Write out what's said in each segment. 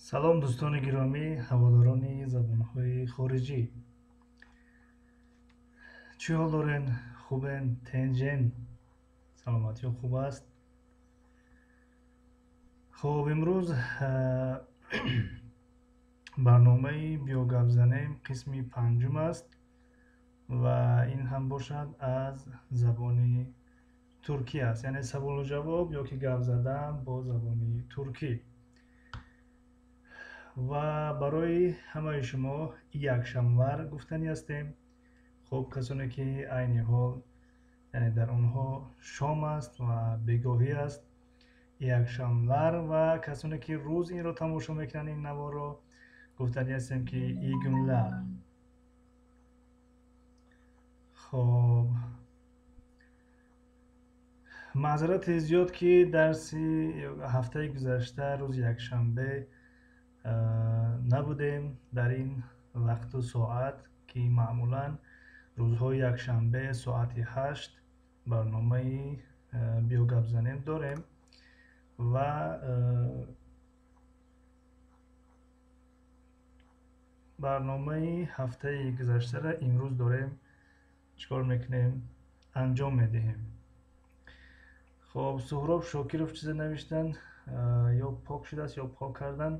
салом дӯстони гиромӣ, ҳаводорони забонҳои хориҷӣ. чӣ ҳол дорен? Хубен? Тенҷен? саломатиё хуб аст? хуб, имрӯз барномаи биё гап занем қисми панҷум аст ва ин ҳам бошад аз забони туркӣ аст, яъне саволу ҷавоб ё ки гап задан бо забони туркӣ. ва барои ҳамаи шумо якшанвар гуфтанӣ ҳастем. хуб, касоне ки айни ҳол, яъне дар онҳо шом аст ва бегоҳӣ аст, якшанвар, ва касоне ки рӯз инро тамошо мекунанд, ин наворо, гуфтанӣ ҳастем ки игунлар. хуб, маъзарати зиёд ки дарси ҳафтаи гузашта рӯзи якшанбе набудем дар ин вақту соат, ки маъмулан рӯзҳои якшанбе соати 8 барномаи биё гап занем дорем ва барномаи ҳафтаи гузаштаро имрӯз дорем чикор мекунем, анҷом медиҳем. хуб, Суҳроб Шокиров чизе навиштанд, ё пок шудааст ё пок карданд.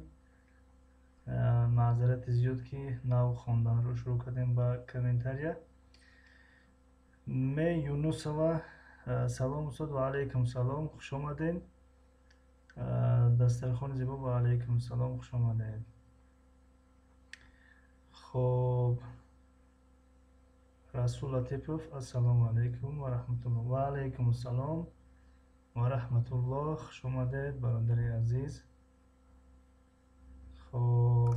маъзарати зиёд ки нав хонданро шурӯъ кардем ба комментария. Ме Юнусова: салом устод. Ва алайкум салом, хуш омадед. Дастархони зебо: ва алайкум салом, хуш омадед. хуб, Расул Латипов: ассалому алайкум ва раҳматуллоҳ. Ва алайкум салом ва раҳматуллоҳ, хуш омадед бародари азиз. хуб,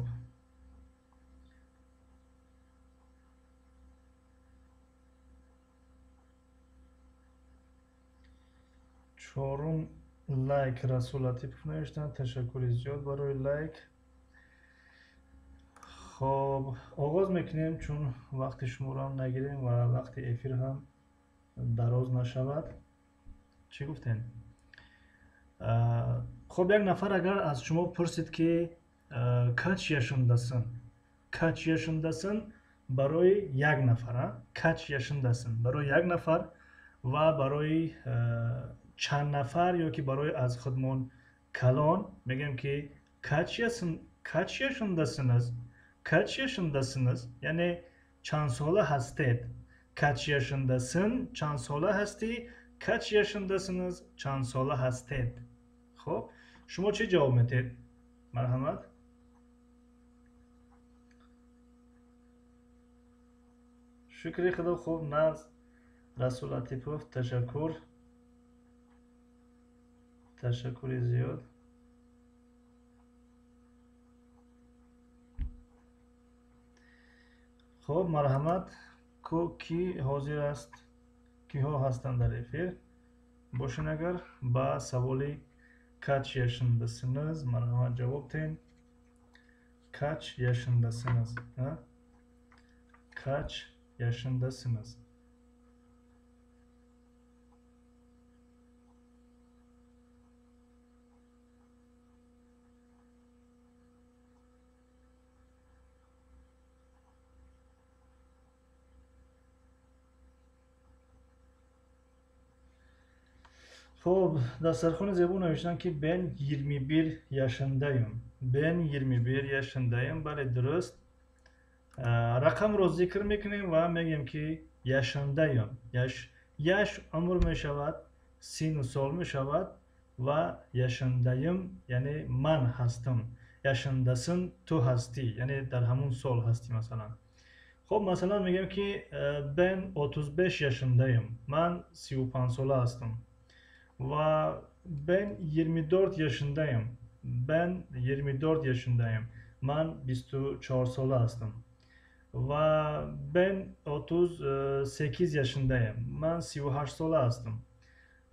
чорум лайк Расул Латипов навиштанд. Ташаккури зиёд барои лайк. хуб, оғоз мекунем, чун вақти шуморо ҳам нагирем ва вақти эфир ҳам дароз нашавад. чӣ гуфтем? хуб, як нафар агар аз шумо пурсид ки кач яшундасын, кач яшундасын барои як нафар, кач яшундасын барои як нафар ва барои чанд нафар ё ки барои аз худмон калон мегӯем ки кач яшундасиназ, кач яшундасиназ, яъне чанд сола ҳастед. Кач яшундасин, чанд сола ҳастӣ. Кач яшундасиназ, чанд сола ҳастед. хуб, шумо чӣ ҷавоб медиҳед? Марҳамат. шукри худо. хуб, наз Расул Латипов, ташаккур. Ташаккури зиёд. хуб, марҳамат. ки ҳозир аст? Киҳо ҳастанд дар эфир? бошин агар ба саволи кач яшундасиназ марҳамат ҷавоб диҳед. Кач яшундасиназ, кач яшундасиназ. خب دسترخوان زیبا نوشتن که ben 21 yaşındayım. Ben 21 yaşındayım. بله درست. رقم رو ذکر میکنیم و میگیم که yaşındayım. yaş عمر میشود، سین و سال میشود و yaşındayım یعنی من هستم. yaşındasın تو هستی یعنی در همون سال هستی مثلا. خب مثلا میگم که ben 35 yaşındayım. من 35 ساله هستم. و ben 24 yaşındayım. Ben 24 yaşındayım. Ben 24 ساله هستم. و ben 38 yaşındayım. Ben 38 ساله هستم.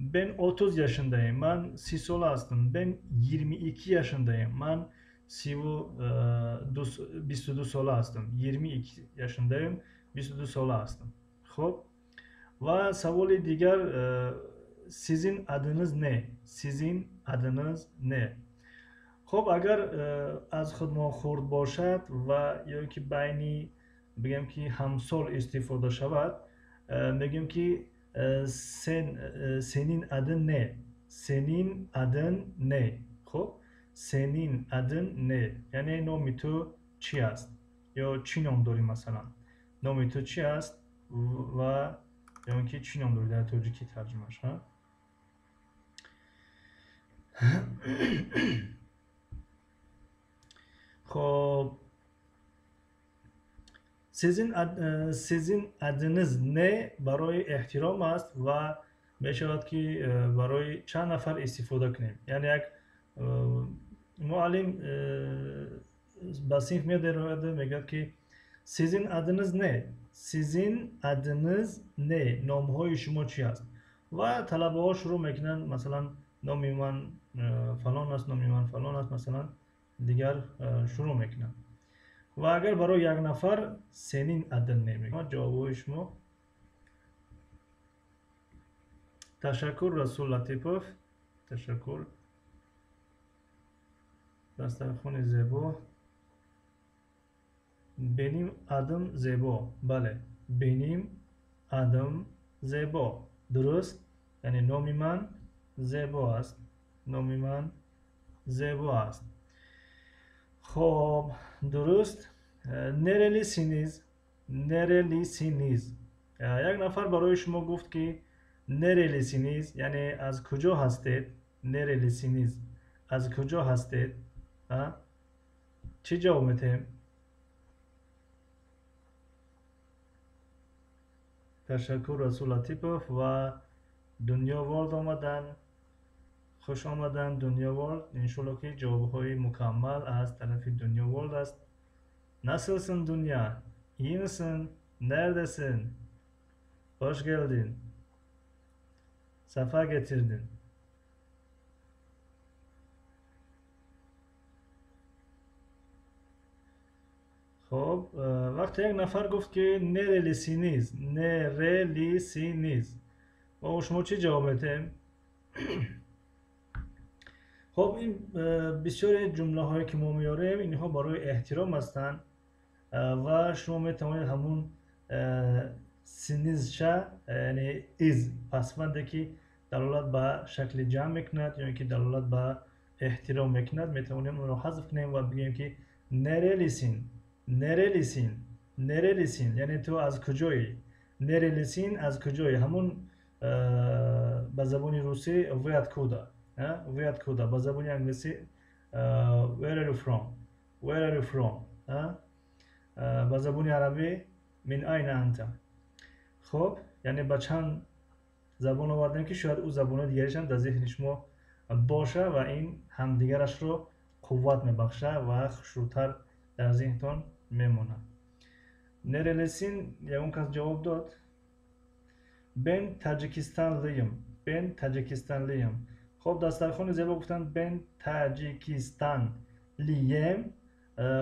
Ben 30 yaşındayım. Ben 30 ساله هستم. Ben 22 yaşındayım. Ben 22 ساله هستم. 22 yaşındayım. 22 ساله هستم. خب و سوال دیگر sizin adınız ne? Sizin adınız ne? خب اگر از خود ما خورد باشد و یا که بینی بگم که همسال استفاده شود میگیم که senin adın ne? Senin adın ne? خب senin adın ne? یعنی نام تو چی است؟ یا چی نام داری مثلا؟ نام تو چی است؟ و یا اینکه چی نام داری در ترجیکی ترجمهش ها؟ خب sizin adınız ne برای احترام است و میشود که برای چند نفر استفاده کنیم. یعنی یک معلم به صنف میاد میگه که sizin adınız ne؟ sizin adınız ne؟ نامهای شما چی است؟ و طلبه ها شروع میکنن مثلا نام من فلان است، نام من فلان است مثلا دیگر شروع میکنن. و اگر برای یک نفر senin adın ne میگن جواب شما. تشکر رسول لطیپوف. تشکر. دسترخوان زیبا. benim adım زیبا. بله benim adım زیبا. درست. یعنی نام من زیبا است. نام من زیبا است. خب درست. nerelisiniz؟ nerelisiniz؟ یک نفر برای شما گفت که nerelisiniz یعنی از کجا هستید؟ nerelisiniz از کجا هستید؟ چی جواب میتیم؟ تشکر رسول لطیپوف و دنیا ورلد آمدن. خوش آمدن دنیا ورلد. انشالله که جوابهای مکمل از طرف دنیا ورلد است. Nasılsın dünya? İyi misin? Neredesin? Hoş geldin. Sefa getirdin. خب وقتی یک نفر گفت که nerelisiniz nerelisiniz و شما چی جواب میدیم؟ خب این بسیاری جمله هایی که ما میاریم اینها برای احترام هستند و شما میتوانید همون سینیزشه یعنی از پسونده که دلالت به شکل جمع میکند یا اینکه دلالت به احترام میکند میتوانیم اون رو حذف کنیم و بگیم که nerelisin nerelisin nerelisin یعنی تو از کجایی؟ nerelisin از کجایی؟ همون به زبان روسی ویاد کودا ویاد کودا. به زبان انگلیسی where are you from where are you from. به زبان عربی من این انت. خب یعنی با چند زبان آوردیم که شاید او زبان دیگرش هم در ذهن شما باشه و این همدیگرش رو قوت میبخشه و خشوتر در ذهنتان میمونه. nerelisin یا اون کس جواب داد ben تاجیکستانلıyım. ben تاجیکستانlıyım. خب دسترخوان زیبا گفتن ben تاجیکستانlıyım.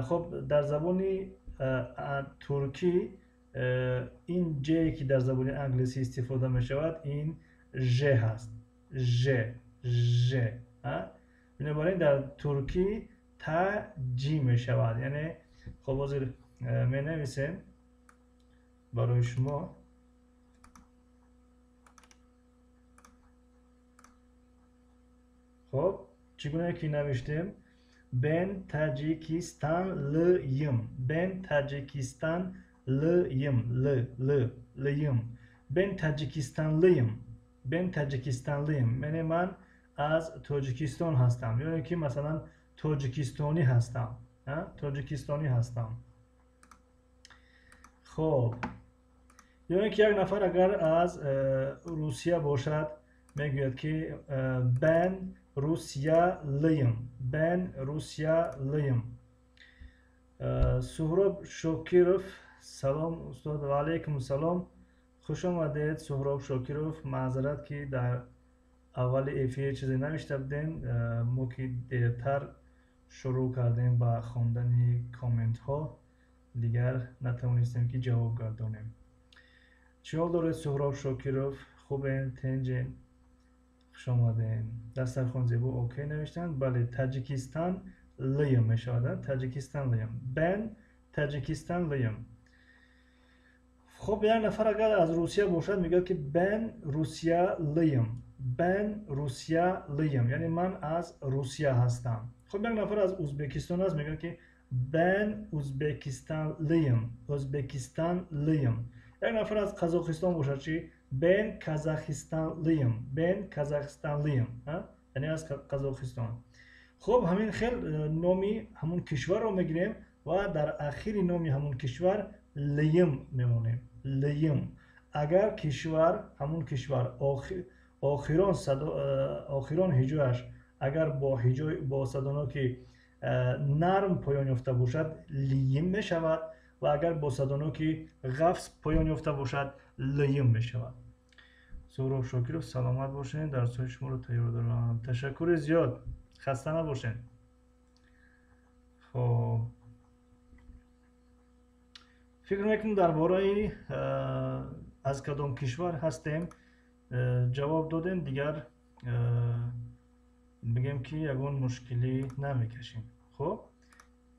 خب در زبان ترکی این جی که در زبان انگلیسی استفاده می شود این ژ هست. ژ بنابراین در ترکی تا جی می شود. یعنی خب حاضر می نویسیم برای شما خب چگونه که نوشتیم ben Tacikistanlıyım. Ben Tacikistanlıyım. Lıyım. Ben Tacikistanlıyım. Ben Tacikistanlıyım. یعنی من از تاجیکستان هستم. یعنی که مثلا تاجیکستانی هستم. تاجیکستانی هستم. خب یعنی که یک نفر اگر از روسیه باشد میگوید که ben Rusyalıyım. Ben Rusyalıyım. سهراب شاکرов سلام استاد و علیکم سلام خوش آمدید سهراب شاکرov معذرت که در اول افیر چیزی نوشته بودیم ما که دیرتر شروع کردیم با خواندن کامنت ها دیگر نتوانستیم که جواب گردانیم چی حال دارید سهراب شاکرov خوبین تنجین خوش آمدین دسترخوان زیبا اوکی نوشتن بله تاجیکستان لیم می شود تاجیکستان لیم ben تاجیکستانlıyım خب یک نفر اگر از روسیه باشد میگه که ben Rusyalıyım ben Rusyalıyım یعنی من از روسیه هستم خب یک نفر از ازبکستان است میگه که ben Uzbekistanlıyım Uzbekistanlıyım یک نفر از قزاقستان باشد چی ben Kazakistanlıyım ben Kazakistanlıyım یعنی از قزاقستان خب همین خیل نامی همون کشور رو میگیریم و در اخیر نامی همون کشور لیم میمونیم لیم اگر کشور همون کشور آخران هجوش اگر با صدانا که نرم پایان یافته باشد لیم میشود و اگر با صدانا که غفص پایان یافته باشد لیم میشود سهراب شاکرov سلامت باشین درس‌های شما رو تیار دارم تشکر زیاد خسته نباشین خب فکر میکنم درباره از کدام کشور هستیم جواب دادیم دیگر بگیم که یگان مشکلی نمیکشیم خب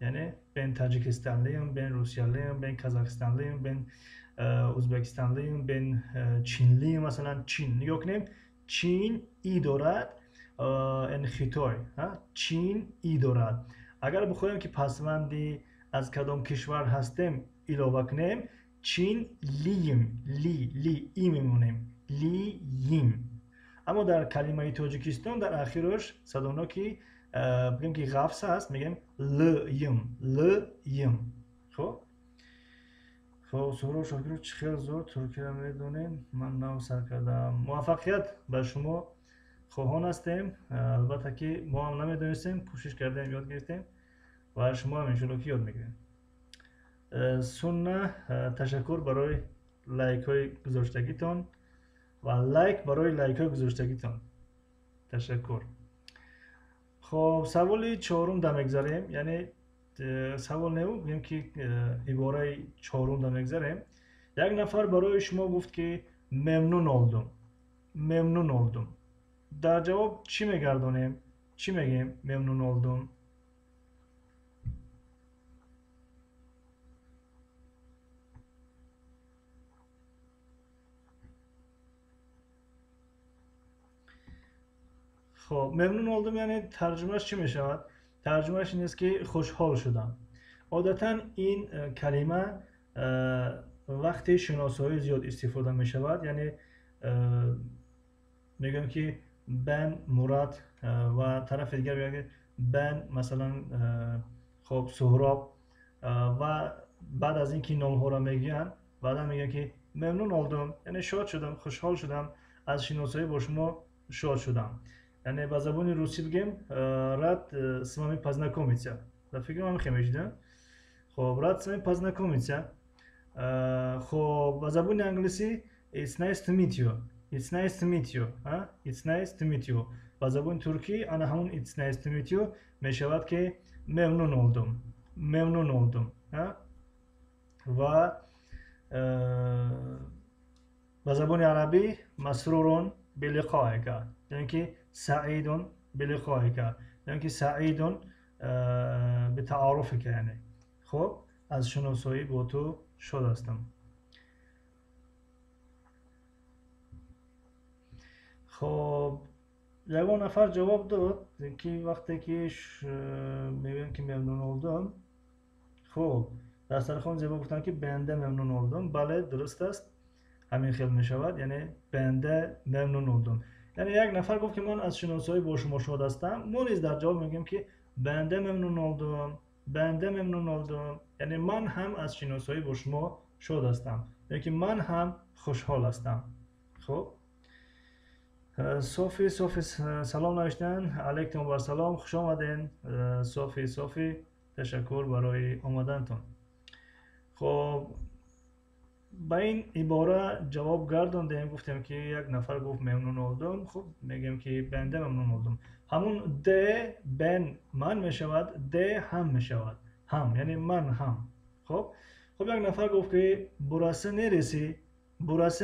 یعنی ben Tacikistanlıyım ben Rusyalıyım ben Kazakistanlıyım ben Uzbekistanlıyım ben Çinliyim مثلا Çin نگاه کنیم چین ای دارد انخیتای چین ای دارد اگر بخوایم که پسوندی از کدام کشور هستیم علاوه کنیم چین لیم لی ای میمونیم لیم اما در کلمه تاجیکستان در آخرش صدانا که بگیم که غفص هست میگیم لیم خب سهراب شاکرov خیلی زور ترکی را میدونین من نو سر کردم موفقیت به شما خواهان هستیم البته که ما هم نمیدونستیم کوشش کردیم یاد گرفتیم و شما هم انشالله که یاد میگیریم سنه تشکر برای لایک های گذاشتگیتان و لایک برای لایک های گذاشتگیتان تشکر خب سوال چهارم دا میگذاریم یعنی سوال نمو بگیم که عباره چهارم دا میگذاریم یک نفر برای شما گفت که ممنون oldum در جواب چی میگردونیم چی میگیم ممنون oldum خب ممنون oldum یعنی ترجمهش چی میشود ترجمهش این است که خوشحال شدم عادتا این کلمه وقتی شناسایی زیاد استفاده می شود یعنی میگم که ben مراد و طرف دیگر میگه ben مثلا خب سهراب و بعد از اینکه نام ها را میگن بعدا میگن که ممنون oldum یعنی شاد شدم خوشحال شدم از شناسایی با شما شاد شدم یعنی با زبان روسی بگیم рад с вами познакомиться و فکر کنم خیلی میشدن خب рад с вами познакомиться خب با زبان انگلیسی it's nice to meet you it's nice to meet you it's nice to meet you با زبان ترکی انا همون it's nice to meet you میشود که ممنون oldum و با زبان عربی مسرورون بلقائك یعنی که سعیدون بلقائك یعنی که سعیدون به تعارفك یعنی خب از شناسایی با تو شاد هستم خب یگان نفر جواب داد که وقتی که میگم که ممنون oldum. خب دسترخوان زیبا گفتن که بنده ممنون oldum. بله درست است. همین خیلی می شود، یعنی بنده ممنون oldum. یعنی یک نفر گفت که من از شناسایی با شما شاد هستم، ما نیز در جواب میگیم که بنده ممنون oldum. بنده ممنون oldum. یعنی من هم از شناسایی با شما شاد هستم، یعنی که من هم خوشحال هستم. خب صوفی سلام نوشتن. علیکم و سلام، خوش آمدین. صوفی تشکر برای آمدنتون. خب به این عباره جواب گرداندیم، گفتیم که یک نفر گفت ممنون oldum. خب میگیم که بنده ممنون oldum. همون ده بن من می شود، ده هم می شود، هم یعنی من هم. خب یک نفر گفت که burası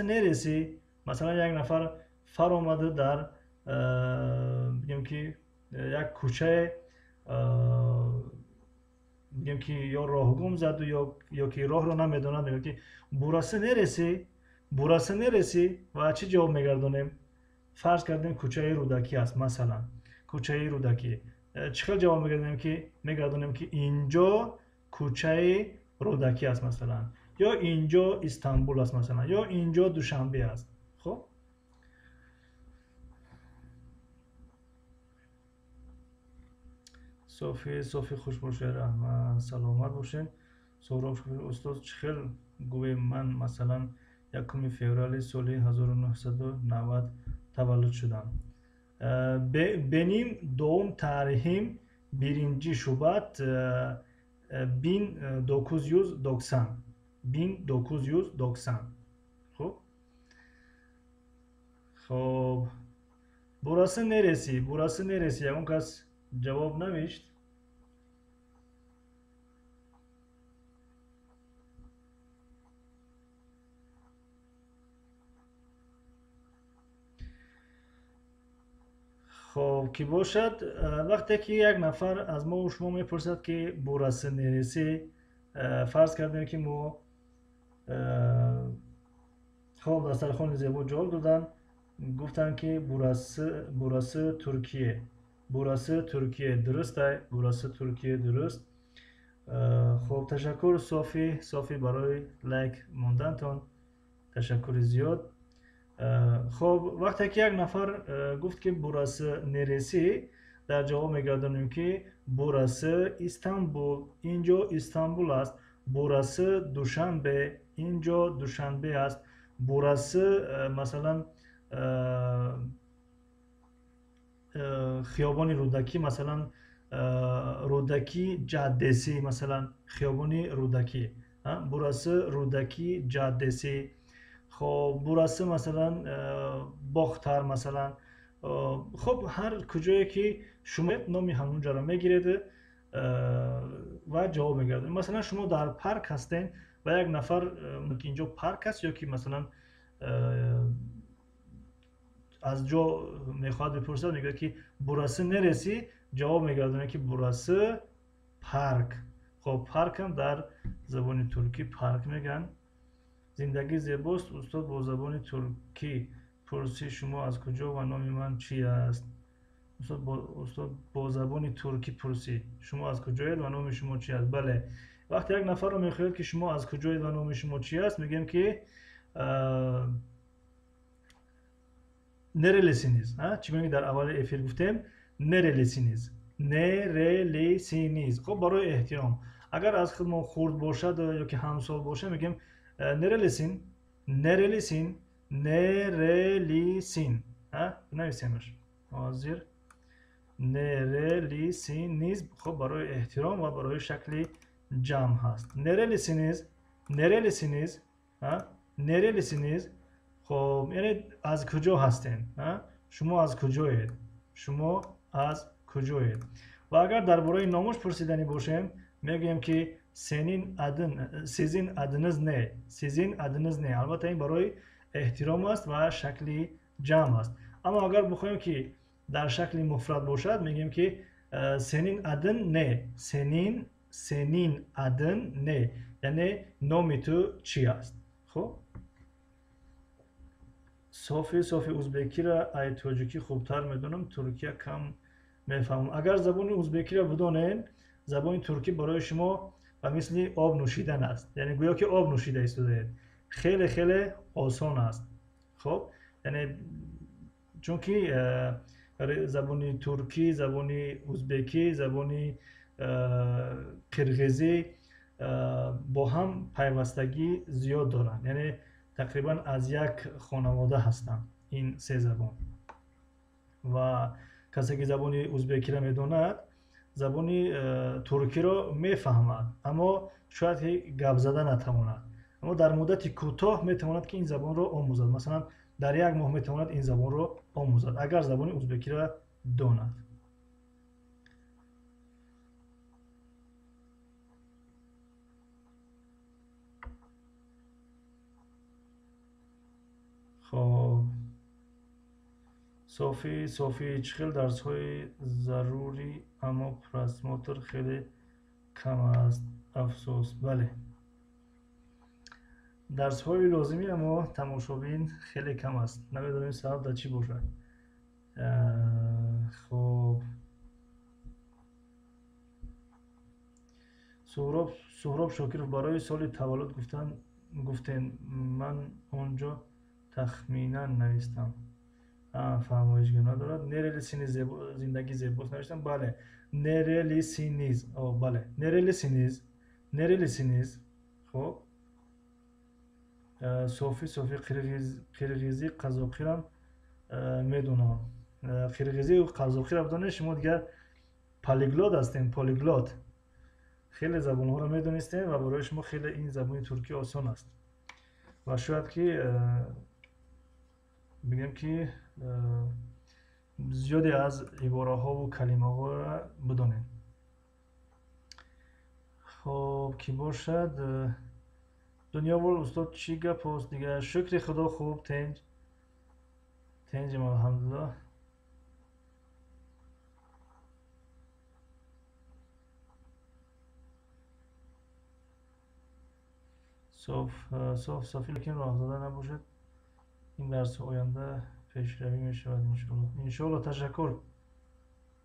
neresi. مثلا یک نفر فر آمده در بگیم که یک کوچه، بگیم که یا راه گم زد و یا که راه رو نمیدونه، میگه که burası neresi و چی جواب میگردونیم؟ فرض کردیم کوچه رودکی است، مثلا کوچه رودکی چی خیلی جواب میگردونیم که اینجا کوچه رودکی است مثلا، یا اینجا استانبول است مثلا، یا اینجا دوشنبه است. خب صوفی خوش باشه، رحمت سلامت باشین. سهراب استاد چخیل گویم من مثلا 1 فوریه سال 1990 تولد شدم. benim doğum tarihim 1 Şubat 1990. 1990. خب خب burası neresi اون کس جواب نوشت. خب کی باشد، وقتی که یک نفر از ما و شما میپرسد که burası neresi، فرض کردیم که ما خب دسترخوان زیبا جواب دادن، گفتن که burası Türkiye. burası Türkiye درسته، burası Türkiye درست. خب تشکر صوفی برای لایک موندنتون، تشکر زیاد. خب وقتی که یک نفر گفت که burası neresi، در جواب میگردونیم که burası İstanbul، اینجا استانبول است. burası دوشنبه، اینجا دوشنبه است. burası مثلا خیابان رودکی، مثلا رودکی caddesi، مثلا خیابان رودکی، burası رودکی caddesi. خب burası مثلا باختر مثلا. خب هر کجایی که شما نامی همون جا را میگیرید و جواب میگردید. مثلا شما در پارک هستین و یک نفر اینجا پارک است، یا که مثلا از جا میخواد بپرسد، میگه که burası neresi، جواب میگردونه که burası پارک. خب پارک هم در زبان ترکی پارک میگن. زندگی زیباست. استاد با زبان ترکی پرسی شما از کجا و نام من چی است؟ استاد با زبان ترکی پرسی شما از کجایید و نام شما چی است؟ بله، وقتی یک نفر رو میخواید که شما از کجایید و نام شما چی است، میگیم که nerelisiniz. چی میگیم در اول افیر گفتیم nerelisiniz. خب برای احترام، اگر از خود ما خورد باشد یا که همسال باشه میگیم nerelisin. نویسیمش حاضر nerelisiniz. خب برای احترام و برای شکل جمع هست. nerelisiniz. خب یعنی از کجا هستین؟ شما از کجایید؟ و اگر درباره نامش پرسیدنی باشیم میگیم که sizin adınız ne؟ البته این برای احترام است و شکل جمع است. اما اگر بخوایم که در شکل مفرد باشد میگیم که senin adın ne؟ senin adın ne؟ یعنی نام تو چی است؟ خب صوفی ازبکی را ای توجیکی خوبتر میدونم، ترکیه کم میفهمم. اگر زبان ازبکی را بدونین، زبان ترکی برای شما و مثل آب نوشیدن است، یعنی گویا که آب نوشیده ایستاده. خیلی خیلی آسان است. خب یعنی چون که زبانی ترکی، زبانی ازبکی، زبانی قرغیزی با هم پیوستگی زیاد دارند، یعنی تقریبا از یک خانواده هستند این سه زبان. و کسی که زبانی ازبکی را میداند، زبانی ترکی را میفهمد، اما شاید که گپ زده نتواند، اما در مدت کوتاه میتواند که این زبان را آموزد. مثلا در یک ماه میتواند این زبان را آموزد اگر زبانی ازبکی را داند. خب صوفی چخیل درس های ضروری اما پرسماتر خیلی کم است، افسوس. بله، درس های لازمی اما تماشابین خیلی کم است. نمیدونیم سبب در چی باشد. خب سهراب شاکرов برای سال تولد گفتین من اونجا تخمیناً نوشتم. فرمایشگر ندارد. نرلی سینیز زندگی زیباست نوشتم. بله، نرلی سینیز. بله، نرلی سینیز. خب صوفی قرغیزی قزاقی را میدونم. قرغیزی و قزاقی را بدونید شما دیگر پالیگلوت هستین. پالیگلوت خیلی زبان ها را میدونستین و برای شما خیلی این زبان ترکی آسان است و شاید که بگم که زیادی از عباره ها و کلمه ها را بدونین. خب کی باشد؟ دنیا وال استاد چی گپ است دیگه؟ شکر خدا. خوب تنج ما الحمدلله. صافی لیکن راه زده نباشد. این درس آینده پیشروی می شود انشاءالله.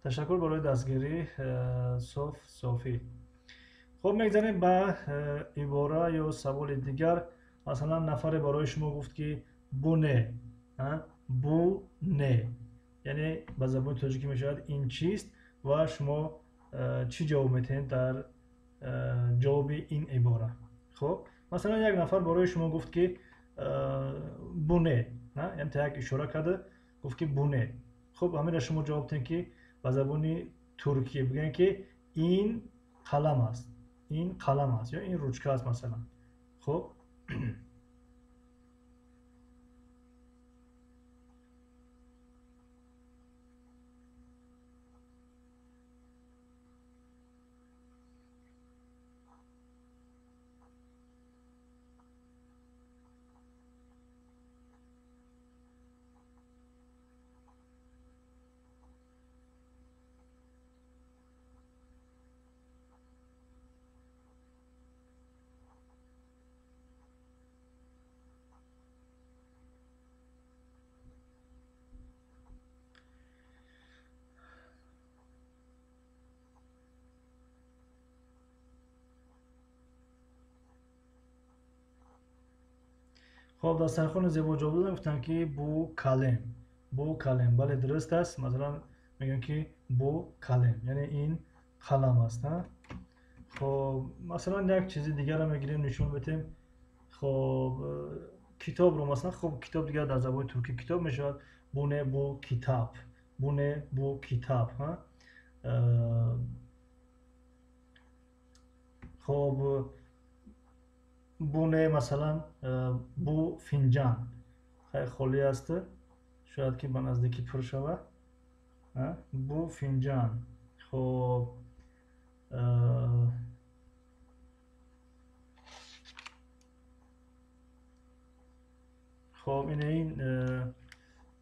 تشکر برای دستگیری صافی. خب میگذاریم به عباره یا سوال دیگر. مثلا نفر برای شما گفت که بونه، بونه یعنی به زبان تاجیکی می شود این چیست و شما چی جواب میتین در جواب این عباره. خب مثلا یک نفر برای شما گفت که بونه، یعنی تا یک اشاره کرده گفت که بونه. خب همین را شما جواب تین که به زبان ترکیه بگن که این قلم است، این قلم است یا این روچکه است مثلا. خب خب دسترخوان زیبا جواب دادن، گفتن که بو کلم. بله درست است. مثلا میگن که بو کلم یعنی این قلم است. خب مثلا یک چیز دیگر رو میگیریم نشون بدیم. خب کتاب رو مثلا، خب کتاب دیگر در زبان ترکی کتاب میشود بونه بو کتاب. بونه بو کتاب. خب بونه مثلا بو فنجان خیلی خالی است، شاید که به نزدیکی پر شود. بو فنجان. خب خب این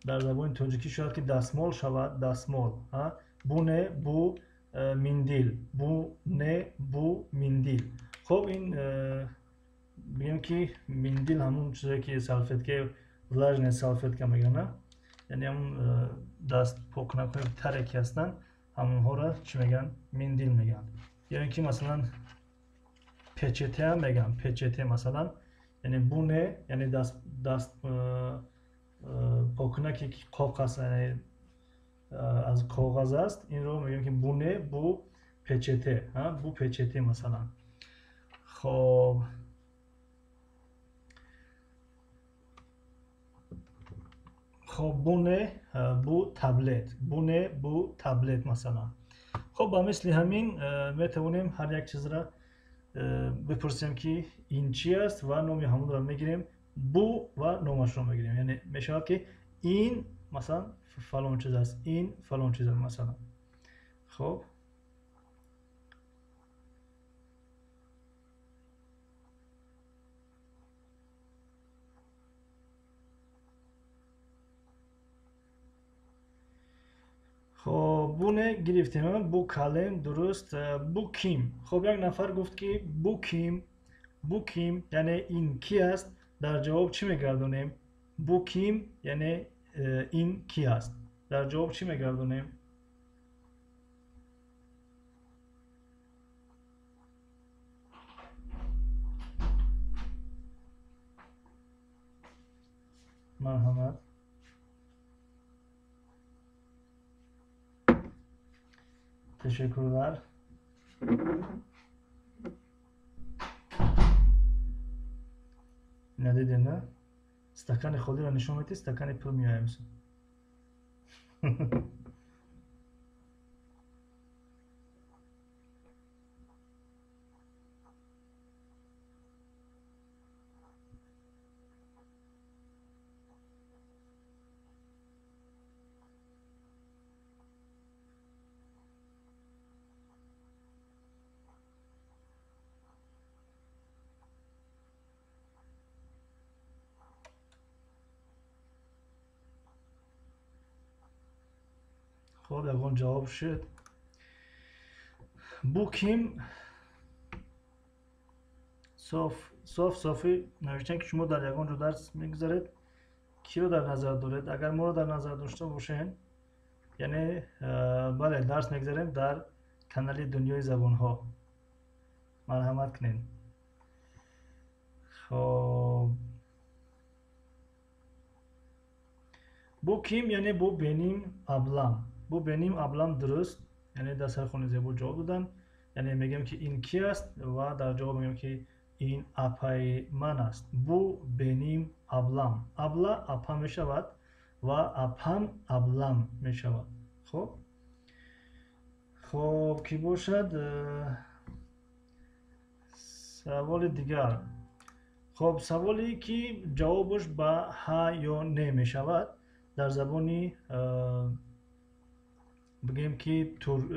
در زبان تاجیکی شاید که دستمال شود. دستمال. بونه بو مندیل. بونه بو مندیل. خب این بگیم که مندیل همون چیزی که سلفت که влажная салфетка мегана, яъне ҳамун даст покунакҳои таре ки ҳастанд, ҳамонҳоро чӣ мегӯянд? Миндил мегӯянд. ё ин ки масалан печете ҳам мегӯянд. Печете масалан яъне буне, яъне даст покунаке ки қоқ аст, яъне аз коғаз аст, инро мегӯям ки буне бу печете, бу печете масалан. хоб буне бу таблет, буне бу таблет масалан. хоб ба мисли ҳамин метавонем ҳар як чизро бипурсем ки ин чи аст ва номи ҳамонро мегирем, бу ва номашро мегирем. Яъне мешавад ки ин масалан фалон чиз аст, ин фалон чиз аст масалан. хоб буне гирифтем, бу калем дуруст. Бу ким? хоб як нафар гуфт ки бу ким, бу ким яъне ин ки аст. дар ҷавоб чӣ мегардонем? Бу ким яъне ин ки аст. дар ҷавоб чӣ мегардонем? марҳамат. ташаккурлар. надидем, на? Стакани холиро нишон медиҳед, стакани пул меояд. хоб ягон ҷавоб шуд. Бу ким софи навиштем ки шумо дар ягон ҷо дарс мегузаред, киро дар назар доред? Агар моро дар назар дошта бошед, яъне бале дарс мегузарем дар канали Дунёи Забонҳо. марҳамат кунед. хоб бу ким яъне бу беним аблам. бу беним аблам дуруст, яъне дастархони зебо ҷавоб додан. яъне мегӯям ки ин ки аст ва дар ҷавоб мегӯям ки ин апаи ман аст. бу беним аблам. абла апа мешавад ва апам аблам мешавад. хоб ки бошад саволи дигар. хоб саволе ки ҷавобаш ба ҳа ё не мешавад, дар забони бигем ки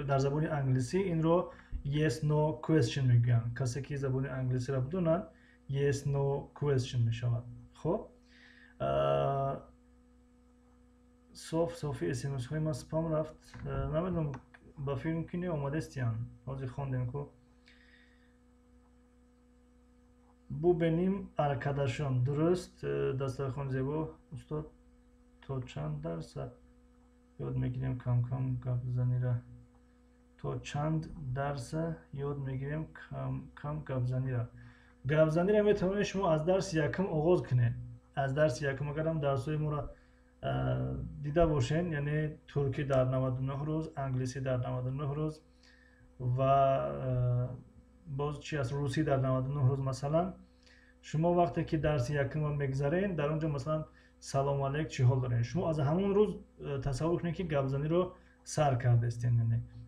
дар забони англисӣ инро yes no question мегӯянд. касе ки забони англисиро бидонад yes no question мешавад. хоб софи смсҳои ман спам рафт. намедонам ба филм ки не омадестиян. ҳозир хондем ку бу беним аркадашон. дуруст. дастархони зебо устод то чанд дарсад ёд мегирем кам гапзанира. то чанд дарса ёд мегирем кам гапзанира. гапзанира метавонед шумо аз дарси якум оғоз кунед. аз дарси якум агарам дарсҳои моро дида бошед, яъне туркӣ дар 99 рӯз, англисӣ дар 99 рӯз ва боз чи аст русӣ дар 99 рӯз масалан. шумо вақте ки дарси якумро мегузаред, дар он ҷо масалан салому алейк чӣ ҳол доред, шумо аз ҳамон рӯз тасаввур кунед ки гапзаниро сар кардастед.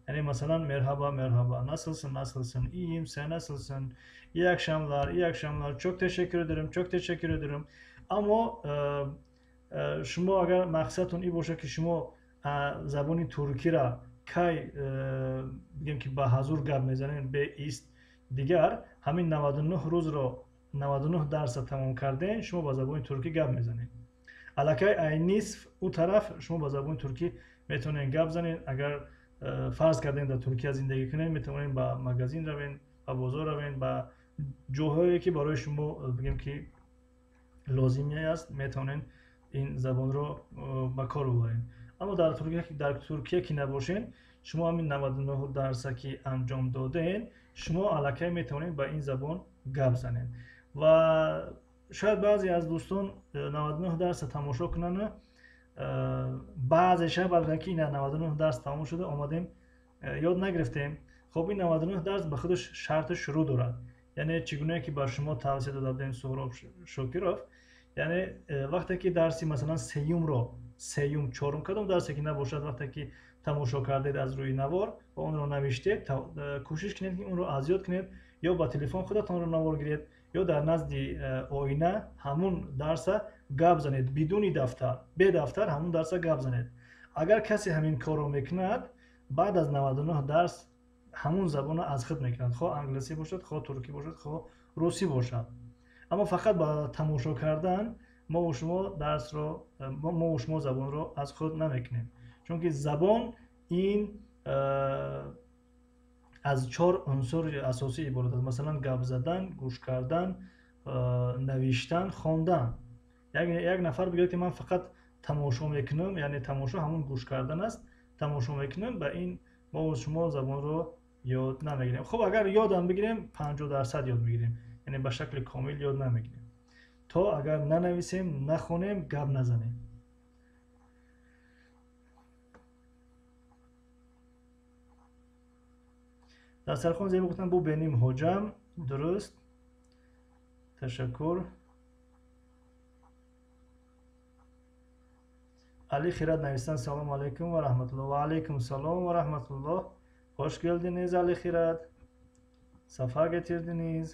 яъне масалан мерҳаба мерҳаба, наслсин, iyiyim, sen nasılsın, iyi akşamlar, çok teşekkür ederim. аммо шумо агар мақсадтон ин бошад ки шумо забони туркиро кай бигем ки ба ҳазур гап мезанед бе ист дигар, ҳамин 99 рӯзро 99 дарса тамом карден, шумо ба забони туркӣ гап мезанед. аллакай ай нисф у тараф шумо ба забони туркӣ метавонед гап занед. агар фарз кардем дар Туркия зиндагӣ кунед, метавонед ба магазин равед, ба бозор равед, ба ҷоҳое ки барои шумо бигем ки лозим аст, метавонед این زبان رو به کار ببرین. اما در ترکیه که نباشین، شما همین 99% که انجام دادین، شما الکی میتونید با این زبان گپ زنید. و شاید بعضی از دوستان 99% تماشا کنن، بعضی شب الکی این 99% تمام شده آمدیم یاد نگرفتیم. خب این 99% به خودش شرط شروع دارد. یعنی چگونه که بر شما توصیه دادیم سهراب شاکرов، یعنی وقتی که درسی مثلا سیوم چهارم کدام درسی که نباشد، وقتی که تماشا کردید از روی نوار و اون رو نوشتید، کوشش کنید که اون رو از یاد کنید، یا با تلفن خودتان رو نوار گیرید یا در نزد آینه همون درس گپ زنید بدون دفتر، به دفتر همون درس گپ زنید. اگر کسی همین کار رو میکند، بعد از 99 درس همون زبان رو از خود میکند، خواه انگلیسی باشد، خواه ترکی باشد، خواه روسی باشد. اما فقط با تماشا کردن ما و شما درس رو ما و شما زبان رو از خود نمیکنیم، چون که زبان این از 4 عنصر اساسی عبارت است. مثلا گپ زدن، گوش کردن، نوشتن، خواندن. یک نفر بگه که من فقط تماشا میکنم، یعنی تماشا همون گوش کردن است، تماشا میکنم، به این ما و شما زبان رو یاد نمیگیریم. خب اگر یادم بگیریم 50% یاد میگیریم، یعنی به شکل کامل یاد نمیگیریم. تا اگر ننویسیم، نخونیم، گپ نزنیم. در سرخان زیبا گفتن بو بینیم حجم، درست، تشکر. علی خیرات نویسن سلام علیکم و رحمت الله. و علیکم سلام و رحمت الله. خوش geldiniz علی خیرات، safa getirdiniz.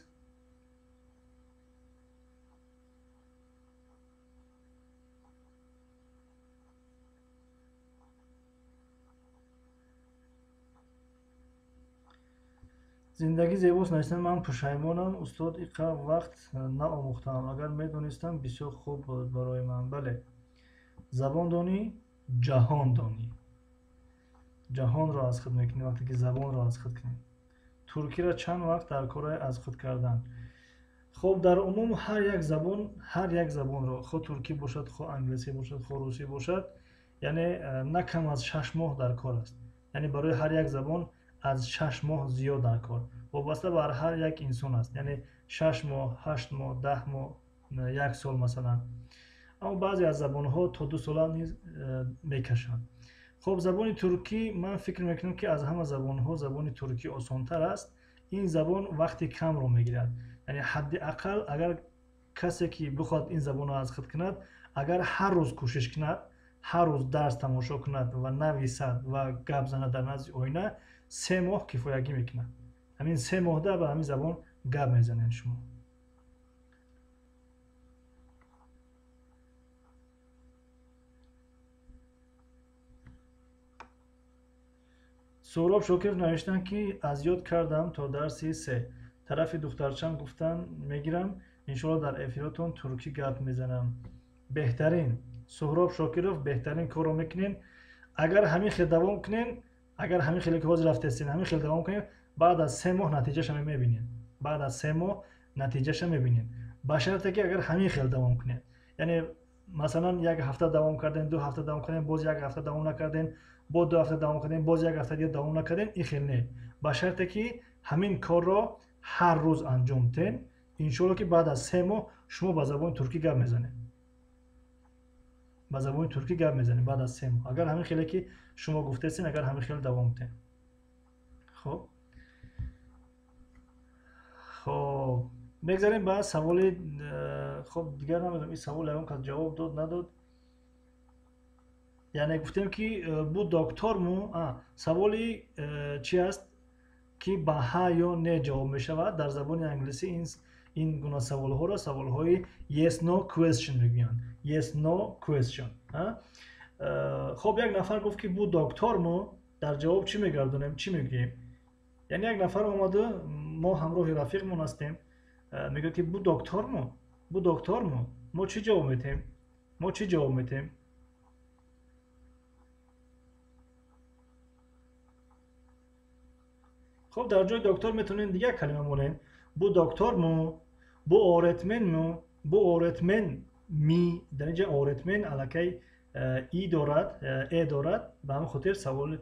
زندگی زیباست نوشتن من پشیمانم استاد اینقدر وقت نآموختم، اگر میدونستم بسیار خوب بود برای من. بله، زبان دانی جهان دانی، جهان را از خود میکنی وقتی که زبان را از خود کنی. ترکی را چند وقت در کار از خود کردن. خب در عموم هر یک زبان را، خود ترکی باشد، خود انگلیسی باشد، خود روسی باشد، یعنی نه کم از 6 ماه در کار است. یعنی برای هر یک زبان از 6 ماه زیاد در کار، وابسته بر هر یک انسان است. یعنی 6 ماه، 8 ماه، 10 ماه، 1 سال مثلا. اما بعضی از زبان ها تا 2 سال نیز میکشند. خب زبان ترکی من فکر میکنم که از همه زبان ها زبان ترکی آسان تر است. این زبان وقتی کم رو میگیرد، یعنی حداقل اگر کسی که بخواد این زبان رو از خود کند، اگر هر روز کوشش کند، هر روز درس تماشا کند و نویسد و گپ زند در نزد آینه، 3 ماه کفایگی میکند. همین 3 ماه ده به همین زبان گپ میزنید شما. سهراب شاکر نوشتن که از یاد کردم تا درسی 3. طرف دخترچم گفتن میگیرم انشالله در افیراتون ترکی گپ میزنم. بهترین سهراب شاکرов بهترین کارو میکنین. اگر همین خیلی دوام کنین، اگر همین خیلی که باز رفتین همین خیلی دوام کنین، بعد از 3 ماه نتیجهش هم میبینین. بعد از 3 ماه نتیجهش هم میبینین، با شرطی که اگر همین خیلی دوام کنین. یعنی مثلا 1 هفته دوام کردین، 2 هفته دوام کردین، باز 1 هفته دوام نکردین، با 2 هفته دوام کردین، باز 1 هفته دیگه دوام نکردین، این خیلی نه. با شرطی که همین کار را هر روز انجام بدین، ان شاء الله که بعد از 3 ماه شما با زبان ترکی گپ میزنید. با زبان ترکی گپ میزنید بعد از 3 ماه، اگر همین خیلی که شما گفتین، اگر همین خیلی دوام بدین. خب بگذاریم بعد سوال. خب دیگر نمیدونم این سوال اون که جواب داد نداد. یعنی گفتیم که بو دکتر مو سوالی چی است که با ها یا نه جواب می شود. در زبان انگلیسی این گونه سوال ها را سوال های yes no question میگویند. yes no question. خب یک نفر گفت که بو دکتر مو، در جواب چی میگردونیم، چی میگیم؟ یعنی یک نفر اومده، ما همراه رفیقمون هستیم، میگه که بو دکتر مو، ما چی جواب میتیم؟ خب در جای دکتر میتونین دیگه کلمه مونین. بو دکتر مو، بو آرتمن مو، بو آرتمن می در اینجا öğretmen alakay ای دارد دارد به همین خاطر سوال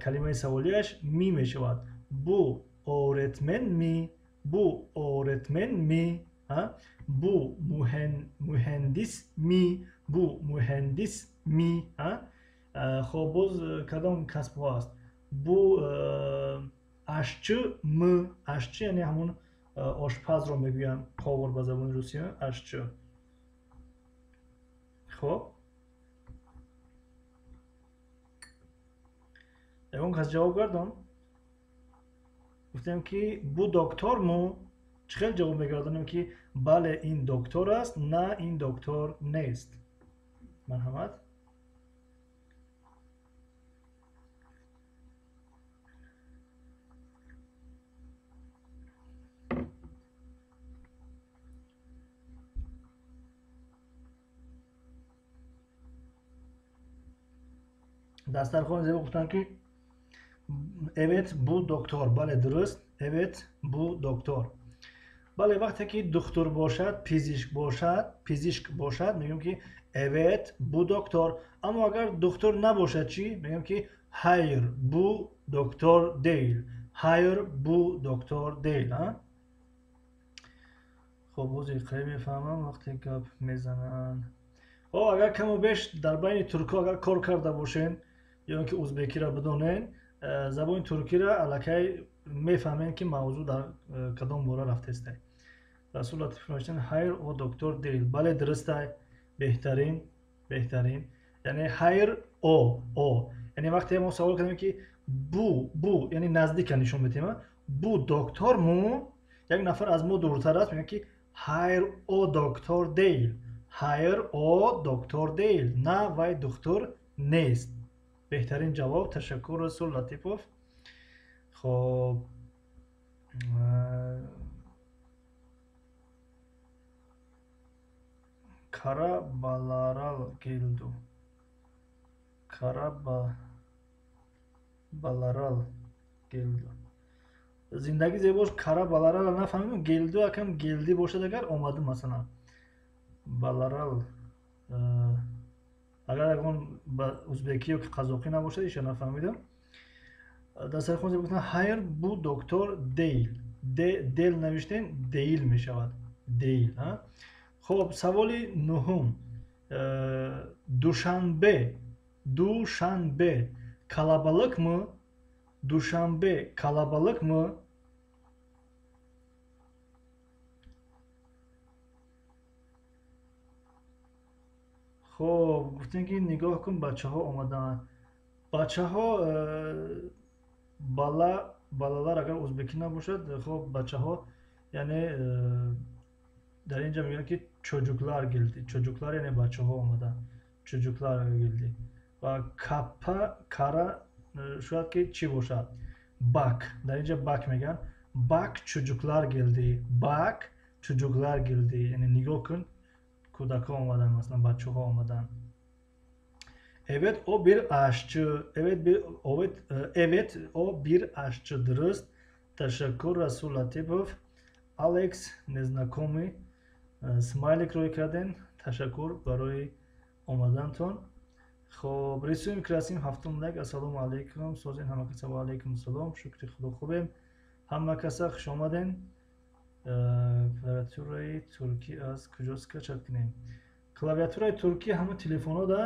کلمه سوالیش می می شود bu öğretmen mi bu öğretmen mi bu mühendis mi bu mühendis mi خب باز کدام کسب هست bu aşçı mı aşçı یعنی همون آشپز رو میگویم پاور به زبان روسیه aşçı خب اون کس جواب کردم گفتم که bu doktor mu چخیل جواب میگردم که بله این دکتر است نه این دکتر نیست مرحمت دسترخوان زیبا گفتن که evet bu doktor بله درست evet bu doktor بله وقتی که دکتر باشد پزشک باشد میگم که evet bu doktor اما اگر دکتر نباشد چی میگم که hayır bu doktor değil hayır bu doktor değil خب وزیر خیلی میفهمم وقتی گپ میزنن خب اگر کم و بیش در بین ترکا اگر کار کرده باشین یا اینکه ازبکی را بدونین زبان ترکی را الکی میفهمین که موضوع در کدام باره رفته است رسول الله فرمودن hayır o doktor değil بله درسته بهترین یعنی hayır o یعنی وقتی ما سوال کنیم که bu یعنی نزدیک نشون بدیم bu doktor mu یک نفر از ما دورتر است میگه که hayır o doktor değil hayır o doktor değil نه vay doktor نیست بهترین جواب تشکر رسول لطیفوف خب Karabalaral geldi. Karabalaral geldi. Zindagi zeboş Karabalaral nefahmidim. Geldi akam geldi boşa da gar olmadı mesela. Balaral اگر اون ازبکی و قزاقی نباشه ایش نفهمیدم در سر خود گفتن hayır bu doktor değil del نوشتین değil می شود değil خب سوالی نهم Duşanbe kalabalık mı Duşanbe kalabalık mı خب گفتن که نگاه کن بچه ها اومدن بچه ها balalar اگر ازبکی نباشد خب بچه ها یعنی در اینجا میگن که çocuklar geldi çocuklar yani بچه ها اومدن çocuklar geldi و kara şuat ki çi باشد bak در اینجا bak میگن bak çocuklar geldi bak çocuklar geldi yani نگاه کن kudaka olmadan mesela bachcha olmadan evet o bir aşçı evet o bir aşçı dürüst teşekkür Resul Latifov Alex neznakomy смайлик рой карден ташаккур барои омадантон хоб рисуем красим ҳафтум лайк ассалому алайкум созин ҳама каса ва алайкум ассалом шукри худо хубем ҳама каса хуш омаден клавиатураи туркӣ аз куҷост качад кунем клавиатураи туркӣ ҳамон телефонода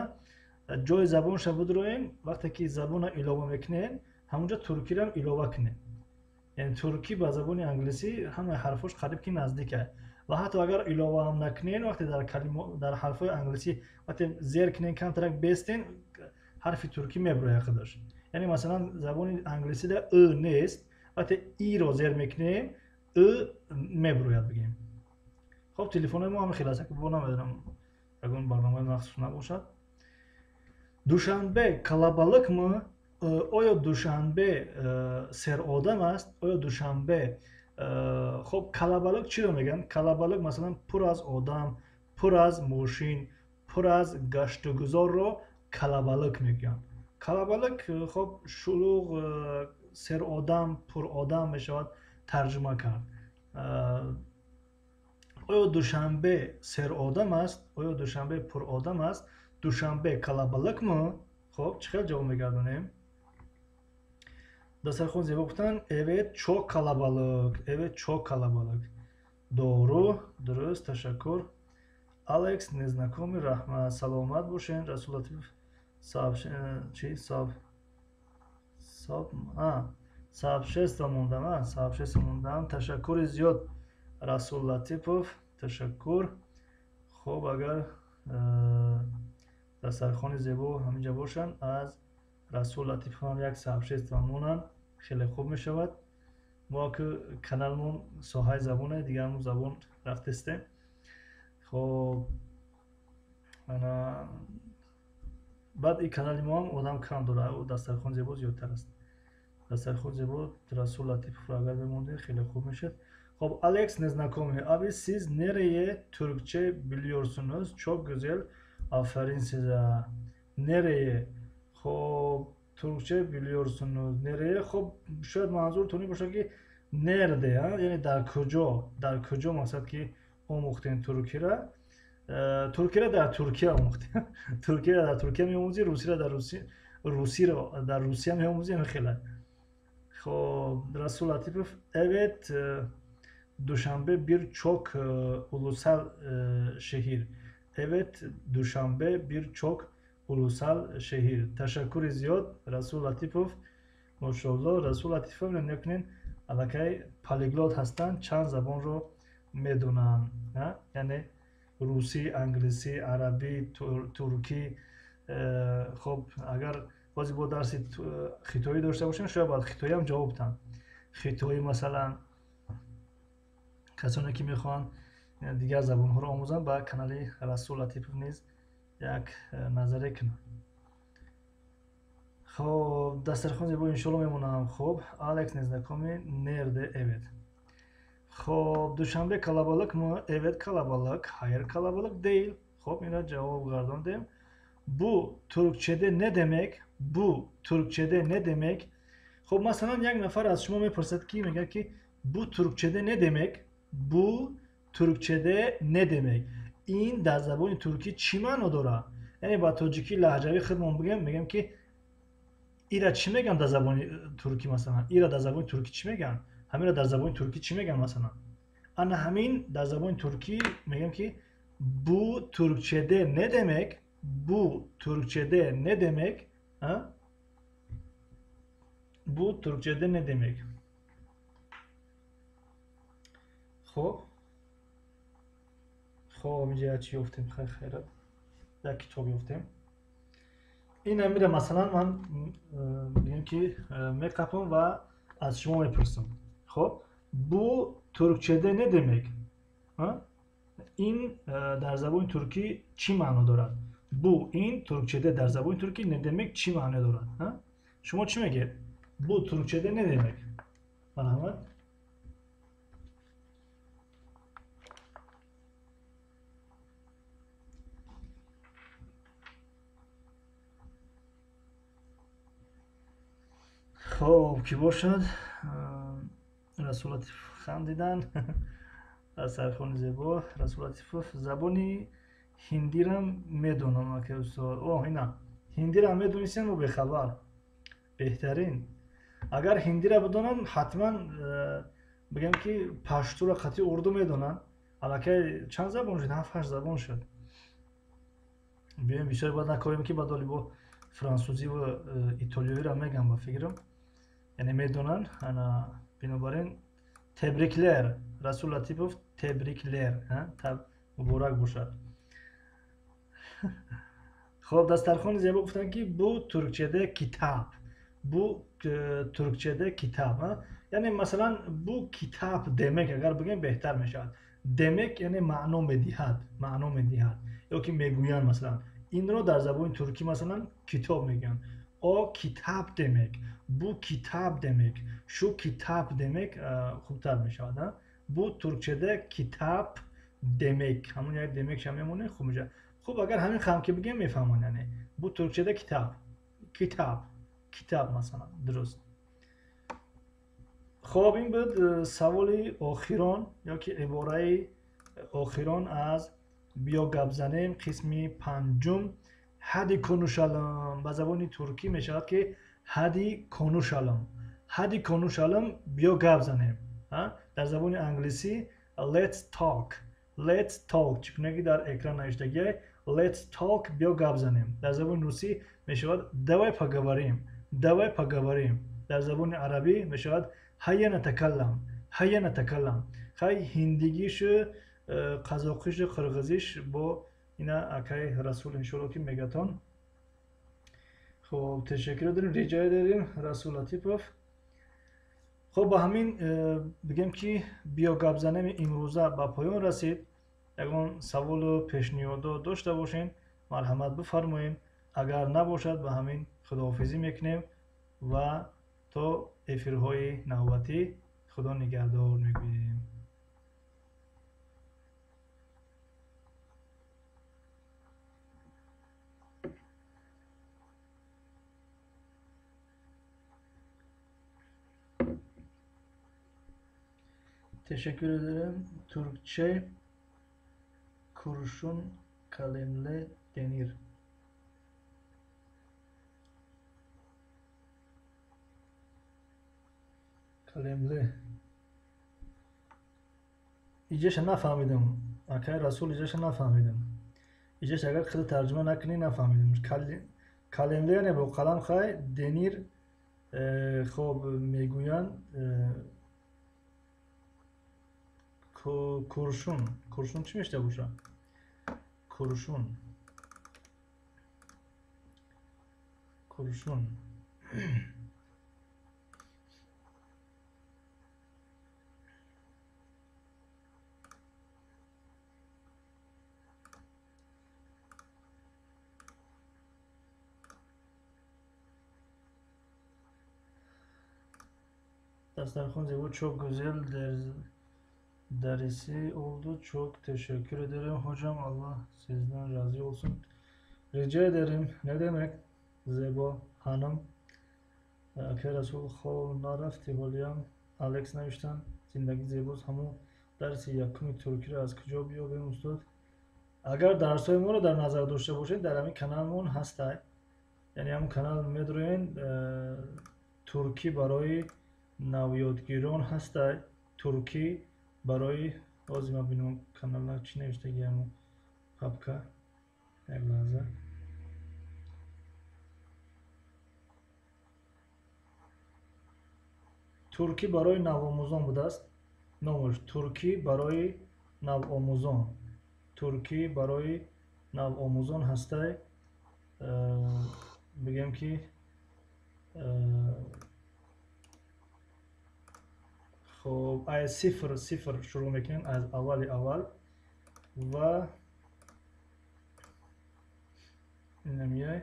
ҷои забонша бидроем вақте ки забона илова мекунем ҳамонҷо туркиram илова кунем яъне туркӣ ба забони англисӣ ҳамаи ҳарфош қариб ки наздика ва ҳатто агар иловаам накунен вақте дар ҳарфҳои англисӣ вақте зер кунен камтарак бестен ҳарфи туркӣ меброяд худаш яъне масалан забони англисида нест вақте иро зер мекунем меброяд бигем хоб телефонои мо ҳама хел аст бо намедонам ягон барномаи махсус набошад душанбе калабалыкмы оё душанбе серодам аст оё душанбе хоб калабалык чиро мегӯянд калабалык масалан пур аз одам пур аз мошин пур аз гаштугузорро калабалык мегӯянд калабалык хоб шулуғ серодам пуродам мешавад тарҷума кард آیا دوشنبه سر آدم است؟ آیا دوشنبه پر آدم است؟ دوشنبه کلابلک مو؟ خب چقدر جواب میگردونیم؟ دسترخوان زیبا گفتن evet çok kalabalık. Evet çok kalabalık. Doğru. Dürüst. Teşekkür. Alex neznakomi rahmat. Salomat boshin. Rasul Latif сообщество мондам, сообщество мондам. Ташаккури зиёд Расул Латипов. Ташаккур. خب اگر дастархони зебо ҳаминҷа бошанд аз Расул Латифов ҳам як сообщество монанд, хеле хуб мешавад. мо ки каналмон соҳаи забоне, дигармон забон рафтестем. хоб баъд ин канали мо ҳам одам кам дорад, дастархон зебо зиёдтар аст. дастархон зебо Расул Латифовро агар бимондед хеле хуб мешад. хоб Алекс незнакомый, аби сиз нерее туркча билиёрсунуз? Чок гузел. Афарин сиза. Нерее? хоб туркча билиёрсунуз? Нерее? хоб шояд манзуртон ин бошад ки нерде, яъне дар куҷо, дар куҷо мақсад ки омӯхтем туркиро. туркиро дар туркия омӯхтем. туркиро дар туркия меомӯзӣ, русиро дар русия меомӯзӣ. хеле خب رسول لطیفов evet Duşanbe birçok ulusal şehir. Evet Duşanbe birçok ulusal şehir. Teşekkür ziyod Rasul Latifov. Maşallah Rasul Latifov neknin alakay poliglot hastan, çand zabon ro medunan. Yani Rusi, Anglisi, Arabi, Turki. خب اگر баъзе бо дарси хитоӣ дошта бошем, шояд баъд хитоӣ ҳам ҷавоб диҳам. хитоӣ масалан касоне ки мехоҳанд дигар забонҳоро омӯзанд, ба канали Расул Латипов низ як назаре кунанд. хоб дастархон зебо иншоалло мемонам. хоб Алекс незнакомый, нерде evet. хоб душанбе калабалык мı? Evet kalabalık. Hayır kalabalık değil. хоб инро ҷавоб гардондем. Bu Türkçede ne demek? Bu Türkçede ne demek? خب مثلا یک نفر از شما میپرسد کی میگه ki bu Türkçede ne demek? Bu Türkçede ne demek? این در زبان ترکی چی معنی داره؟ یعنی با تاجیکی لهجوی خودمون میگم که ایرا چی میگن در زبان ترکی مثلا؟ ایرا در زبان ترکی چی میگن؟ همین در زبان ترکی چی میگن مثلا؟ انا همین در زبان ترکی میگم که bu Türkçede ne demek? Bu Türkçede ne demek? Ha? Bu Türkçede ne demek? خب اینجا چی یافتیم؟ خیرت یک کتاب یافتیم. این میره مثلا من میگم که میکاپم و از شما میپرسم. خب bu Türkçede ne demek? این در زبان ترکی چی معنی دارد؟ Bu in Türkçede der zabon Türkiye ne demek? Çi mane dolar. Şuma çi mege? Bu Türkçede ne demek? Merhamet. خب کی باشد؟ رسول لطیف خندیدن. سرخوان زیبا رسول لطیف زبانی هندیرم میدونم که استاد. اینا هندیرم میدونیسن و به خبر بهترین. اگر هندی را بدونن حتما بگم که پشتو را قطعی اردو میدونن. الکی چند زبان شد؟ 7-8 زبان شد. بیایم بیشتر باید نکنیم که بدالی با فرانسوزی و ایتالیایی را میگم با فکرم. یعنی میدونن. انا بنابراین تبریکler رسول لطیفov تبریکler. مبارک باشد. خب دسترخوان زیبا گفتن که bu Türkçede kitap. Bu Türkçede kitap. یعنی مثلا bu kitap demek اگر بگیم بهتر میشود. demek یعنی معنا میدهد. معنا میدهد. یا که میگویند مثلا این رو در زبان ترکی مثلا کتاب میگن. o kitap demek. Bu kitap demek. şu kitap demek خوبتر میشود. bu Türkçede kitap demek. همون یک demek شمیمونه خوب میشه. خب اگر همین خم که بگیم میفهمن. یعنی bu Türkçede kitap. Kitap مثلا درست. خب این بود سوالی آخران یا که عباره охирон аз биё гап занем қисми панҷум ҳадди конушалом ба забони туркӣ мешавад ки ҳадди конушалом. ҳадди конушалом биё гап занем. дар забони англисӣ let's talk. Let's talk чӣ дар экран навиштагиай let's talk биё гап занем. дар забони русӣ мешавад давай поговорим. Давай поговорим. дар забони арабӣ мешавад ҳайя натакаллам. Ҳайя натакаллам. хай ҳиндигишу қазоқишу қирғизиш бо ина акай Расул иншоалло ки мегатон. хуб ташаккур дорем. Реҷа дорем Расул Латипов. хуб ба ҳамин бигем ки биё гап занеми имрӯза ба поён расид. ягон саволу пешниҳодо дошта бошен марҳамат бифармоед. агар набошад ба ҳамин худоҳофизӣ мекунем ва то эфирҳои навбатӣ худо нигаҳдор мегӯем. ташаккур дорем. туркча куршун калемле денир. калемле иҷаша нафаҳмидам. акай Расул иҷаша нафаҳмидам. иҷаш агар хеле тарҷума накунӣ нафаҳмидам. калемле яъне бо қалам хай денир хоб мегӯянд куршун. куршун чӣ мешавад бошад? куршун. куршун дастархон зебо чок гузел дариси олду чок. ташаккур дорем ҳоҷам. аллоҳ сездан разӣ олсун. реҷа дорем. не демек зебо ҳанам акай Расул хоб нарафти ҳолиям. алекс навиштанд зиндагӣ зебост. ҳамон дарси якуми туркиро аз куҷо биёбем устод? агар дарсҳои моро дар назар дошта бошед дар ҳамин каналмон ҳастай. яъне ҳамон канал медуроен туркӣ барои навёдгирон ҳастай. туркӣ барои ҳозир ман бинам канална чӣ навиштаги ҳамон папка. як лаҳза. туркӣ барои навомӯзон будааст. номаш туркӣ барои навомӯзон. туркӣ барои навомӯзон ҳастай. бигем ки хоб аз сифр шурӯъ мекунем. аз аввали аввал ва намияй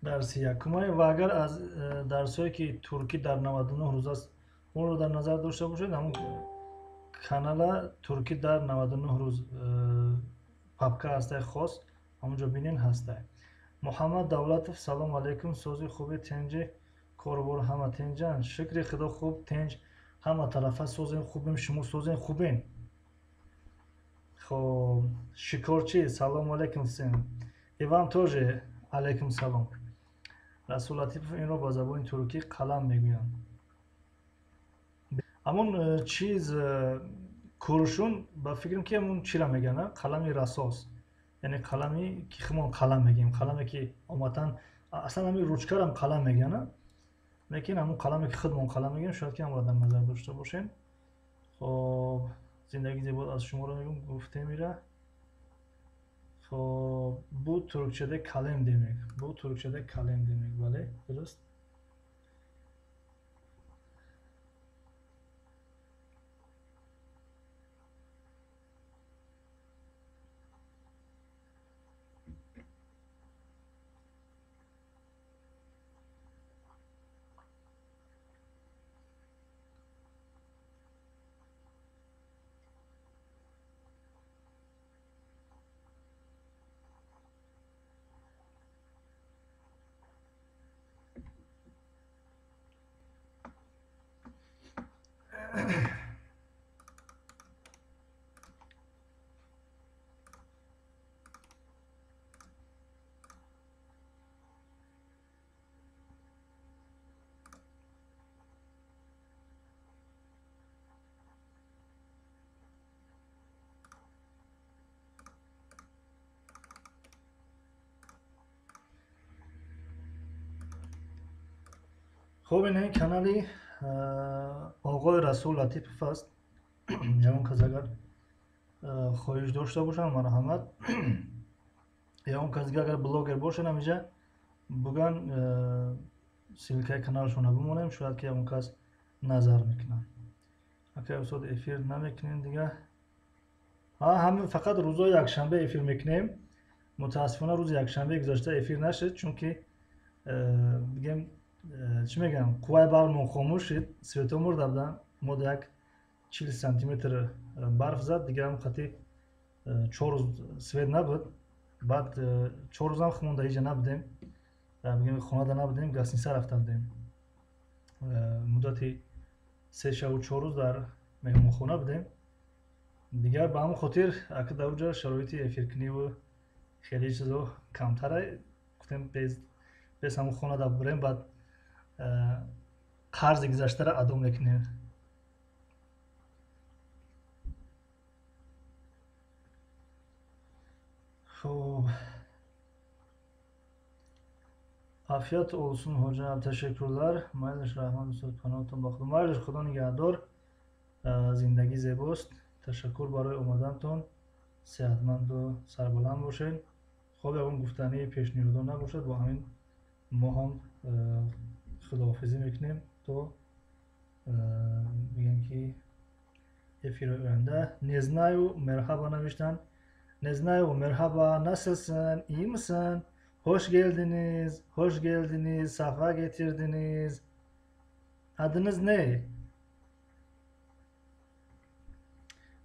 дарси якумай. ва агар аз дарсҳое ки туркӣ дар 99 рӯз аст онро дар назар дошта бошед ҳамон канала туркӣ дар 99 рӯз папка ҳастай хос ҳамонҷо бинен ҳастай. муҳаммад давлатов салом алейкум. сози хуби тенҷи корбор ҳама тенҷанд? шукри худо хуб тенҷ ҳама тарафа созем хубем. шумо созем хубен? хоб шикорчӣ салом алейкум сен. и вам тоже алейкум салом. Расул Латипов инро ба забони туркӣ қалам мегӯянд. ҳамон чиз куршун ба фикрам ки ҳамон чиро мегӯянд қалами расос. яъне қалами ки хумон қалам мегӯем. қаламе ки оматан аслан ҳамин ручкарам қалам мегӯянд. лекин ҳамон қаламе ки худмон қалам мегӯем шояд ки ҳамонро дар назар дошта бошем. хоб зиндагӣ зебо аз шуморо мегӯм гуфтем ира. хоб бу туркчада калем демек. бу туркчада калем демек. бале дуруст. خب این کانالی آقای رسول لطیف است. یمون کس اگر خواهش داشته باشن مرحمت یا اون کسی که اگر بلاگر باشن همیشه بگن سیلکه کانالشون رو بمونیم شاید که اون کس نظر میکنن. اگر اصاد افیر نمیکنیم دیگه همین فقط روزای یکشنبه افیر میکنیم. متاسفانه روز یکشنبه گذاشته افیر نشد چون که بگم چی میگم قوای برمون خاموش شد. سویتا مرده بودن ما یک 40 سانتیمتر برف زد دیگه هم خطی 4 روز سوید نبود. بعد 4 روز هم خمونده ایجا نبودیم بگم خونه دا نبودیم گسنیسه رفته بودیم مدتی 3 شب و 4 روز در مهمون خونه بودیم دیگر به همون خاطر اگه در اونجا شرایط افیرکنی و خیلی چیزا کمتره گفتیم بیس همون خونه دا بریم بعد قرض گذشته را ادا میکنیم. خب عافیت olsun hocam teşekkürler. Maylish rahmat ustad panohton ba Xudo. Maylish Xudo nigahdor. Zindagi zebost. Tashakkur baroy омадантон. Sehatmandu sarbaland boshin. Xo'p, yag'on guftani peshniyodo nabошад. Ба ҳамин мо ҳам худоҳофизӣ мекунем то бигем ки эфирои оянда. Не знаю, мерҳаба навиштан. Не знаю, merhaba, nasılsın, iyi misin? Hoş geldiniz, hoş geldiniz, safa getirdiniz. Adınız ne?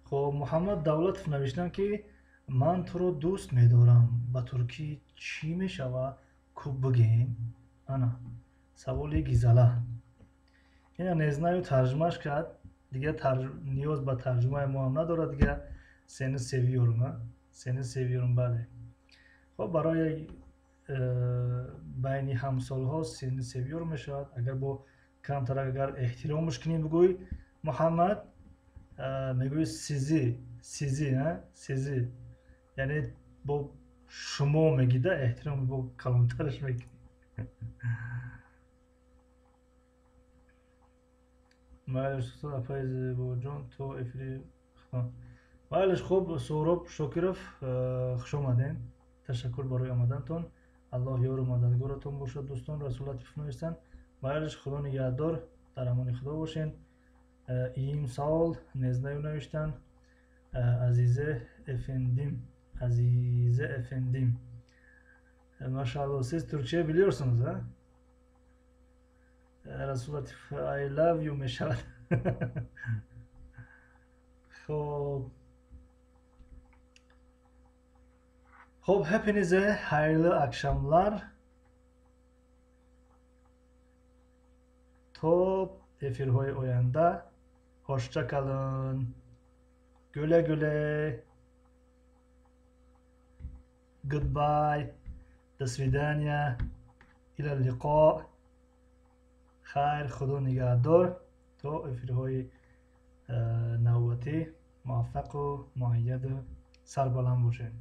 خب محمد دولتов نوشتن که من تو رو دوست می‌دارم. با ترکی چی میشود؟ خوب بگین. انا سوالی گیزاله. اینا не знаю ترجمهش کرد. دیگه نیاز به ترجمه ما هم نداره دیگه. Seni seviyorum ha. Seni seviyorum بله. خب برای بین همسال‌ها seni seviyorum میشود. اگر با کمتر اگر احترامش کنیم بگوی محمد میگوی sizi ha sizi یعنی با شما میگیده احترام با کلانترش میکنی. مایلش اپایز با جان تو افری مایلش خوب سهراب شاکرов خوش آمدین. تشکر برای آمدنتون. الله یار و مددگارتون باشد. دوستان رسول لطیف نوشتن مایلش خدا نگهدار در امان خدا باشین. این سال نزنه نوشتن عزیزه efendim maşallah siz Türkçe biliyorsunuz ha. Resul Latif I love you meşallah. Xo'p hepinize hayırlı akşamlar. Top efirهای oyanda hoşça kalın. Güle güle. Goodbye. До свидания. إلى اللقاء. خیر خدا نگهدار. تا افیرهای نوبتی موفق و مؤید و سربلند باشین.